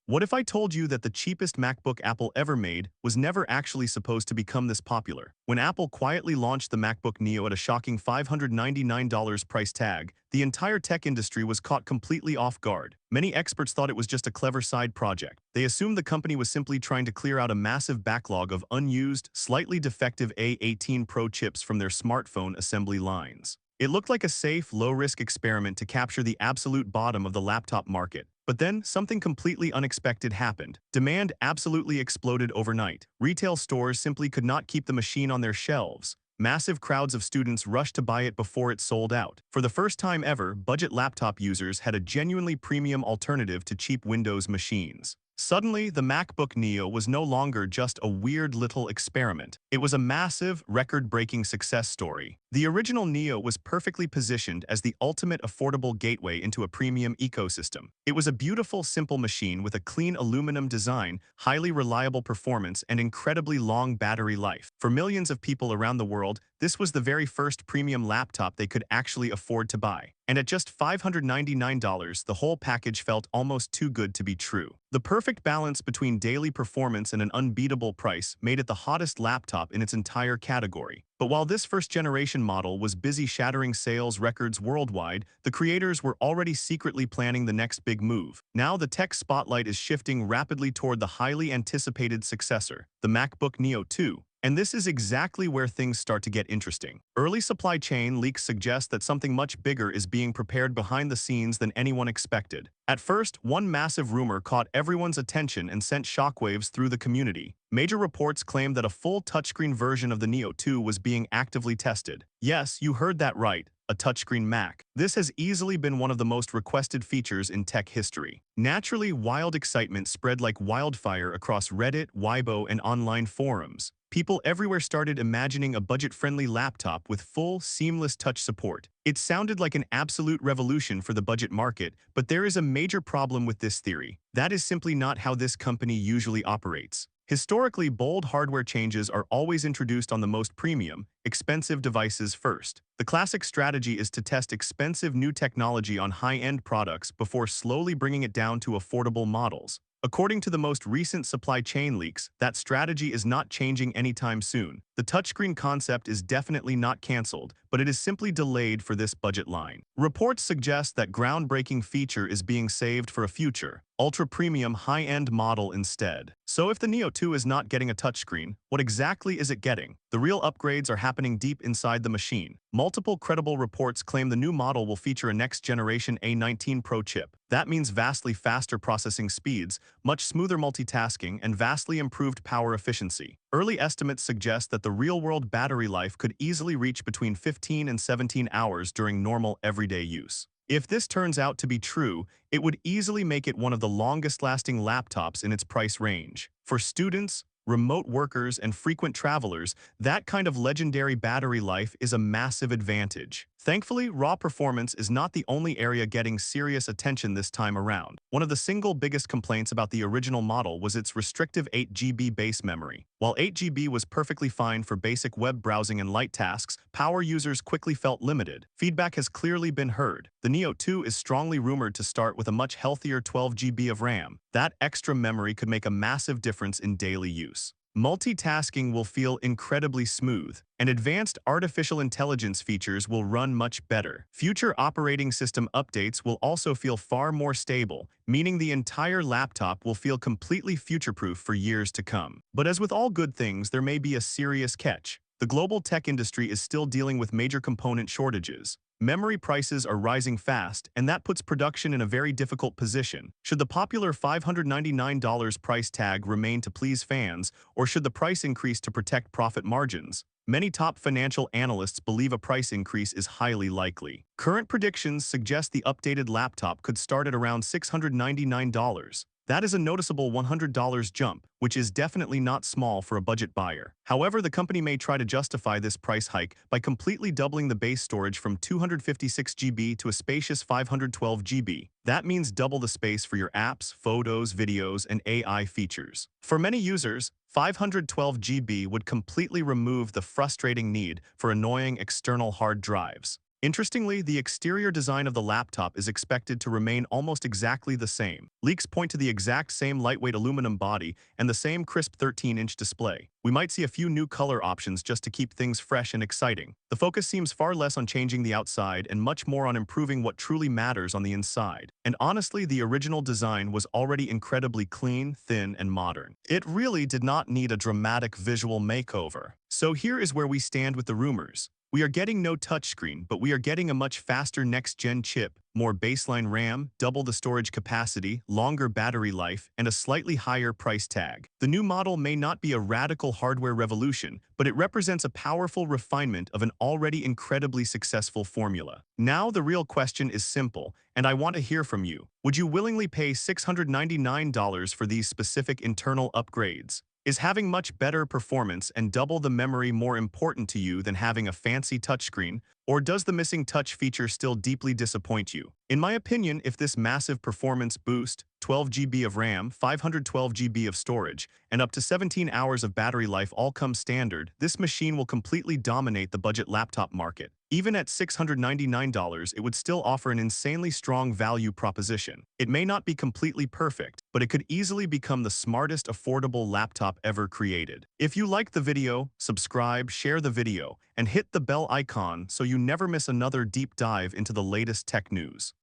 What if I told you that the cheapest MacBook Apple ever made was never actually supposed to become this popular? When Apple quietly launched the MacBook Neo at a shocking $599 price tag, the entire tech industry was caught completely off guard. Many experts thought it was just a clever side project. They assumed the company was simply trying to clear out a massive backlog of unused, slightly defective A18 Pro chips from their smartphone assembly lines. It looked like a safe, low-risk experiment to capture the absolute bottom of the laptop market. But then, something completely unexpected happened. Demand absolutely exploded overnight. Retail stores simply could not keep the machine on their shelves. Massive crowds of students rushed to buy it before it sold out. For the first time ever, budget laptop users had a genuinely premium alternative to cheap Windows machines. Suddenly, the MacBook Neo was no longer just a weird little experiment. It was a massive, record-breaking success story. The original Neo was perfectly positioned as the ultimate affordable gateway into a premium ecosystem. It was a beautiful, simple machine with a clean aluminum design, highly reliable performance, and incredibly long battery life. For millions of people around the world, this was the very first premium laptop they could actually afford to buy. And at just $599, the whole package felt almost too good to be true. The perfect balance between daily performance and an unbeatable price made it the hottest laptop in its entire category. But while this first-generation model was busy shattering sales records worldwide, the creators were already secretly planning the next big move. Now the tech spotlight is shifting rapidly toward the highly anticipated successor, the MacBook Neo 2. And this is exactly where things start to get interesting. Early supply chain leaks suggest that something much bigger is being prepared behind the scenes than anyone expected. At first, one massive rumor caught everyone's attention and sent shockwaves through the community. Major reports claimed that a full touchscreen version of the Neo 2 was being actively tested. Yes, you heard that right. A touchscreen Mac. This has easily been one of the most requested features in tech history. Naturally, wild excitement spread like wildfire across Reddit, Weibo, and online forums. People everywhere started imagining a budget-friendly laptop with full, seamless touch support. It sounded like an absolute revolution for the budget market, but there is a major problem with this theory. That is simply not how this company usually operates. Historically, bold hardware changes are always introduced on the most premium, expensive devices first. The classic strategy is to test expensive new technology on high-end products before slowly bringing it down to affordable models. According to the most recent supply chain leaks, that strategy is not changing anytime soon. The touchscreen concept is definitely not cancelled, but it is simply delayed for this budget line. Reports suggest that groundbreaking feature is being saved for a future, ultra-premium high-end model instead. So if the Neo 2 is not getting a touchscreen, what exactly is it getting? The real upgrades are happening deep inside the machine. Multiple credible reports claim the new model will feature a next-generation A19 Pro chip. That means vastly faster processing speeds, much smoother multitasking, and vastly improved power efficiency. Early estimates suggest that the real-world battery life could easily reach between 15 and 17 hours during normal everyday use. If this turns out to be true, it would easily make it one of the longest-lasting laptops in its price range. For students, remote workers, and frequent travelers, that kind of legendary battery life is a massive advantage. Thankfully, raw performance is not the only area getting serious attention this time around. One of the single biggest complaints about the original model was its restrictive 8 GB base memory. While 8 GB was perfectly fine for basic web browsing and light tasks, power users quickly felt limited. Feedback has clearly been heard. The Neo 2 is strongly rumored to start with a much healthier 12 GB of RAM. That extra memory could make a massive difference in daily use. Multitasking will feel incredibly smooth, and advanced artificial intelligence features will run much better. Future operating system updates will also feel far more stable, meaning the entire laptop will feel completely future-proof for years to come. But as with all good things, there may be a serious catch. The global tech industry is still dealing with major component shortages. Memory prices are rising fast, and that puts production in a very difficult position. Should the popular $599 price tag remain to please fans, or should the price increase to protect profit margins? Many top financial analysts believe a price increase is highly likely. Current predictions suggest the updated laptop could start at around $699. That is a noticeable $100 jump, which is definitely not small for a budget buyer. However, the company may try to justify this price hike by completely doubling the base storage from 256 GB to a spacious 512 GB. That means double the space for your apps, photos, videos, and AI features. For many users, 512 GB would completely remove the frustrating need for annoying external hard drives. Interestingly, the exterior design of the laptop is expected to remain almost exactly the same. Leaks point to the exact same lightweight aluminum body and the same crisp 13-inch display. We might see a few new color options just to keep things fresh and exciting. The focus seems far less on changing the outside and much more on improving what truly matters on the inside. And honestly, the original design was already incredibly clean, thin, and modern. It really did not need a dramatic visual makeover. So here is where we stand with the rumors. We are getting no touchscreen, but we are getting a much faster next-gen chip, more baseline RAM, double the storage capacity, longer battery life, and a slightly higher price tag. The new model may not be a radical hardware revolution, but it represents a powerful refinement of an already incredibly successful formula. Now the real question is simple, and I want to hear from you. Would you willingly pay $699 for these specific internal upgrades? Is having much better performance and double the memory more important to you than having a fancy touchscreen, or does the missing touch feature still deeply disappoint you? In my opinion, if this massive performance boost, 12 GB of RAM, 512 GB of storage, and up to 17 hours of battery life all come standard, this machine will completely dominate the budget laptop market. Even at $699, it would still offer an insanely strong value proposition. It may not be completely perfect, but it could easily become the smartest affordable laptop ever created. If you liked the video, subscribe, share the video, and hit the bell icon so you never miss another deep dive into the latest tech news.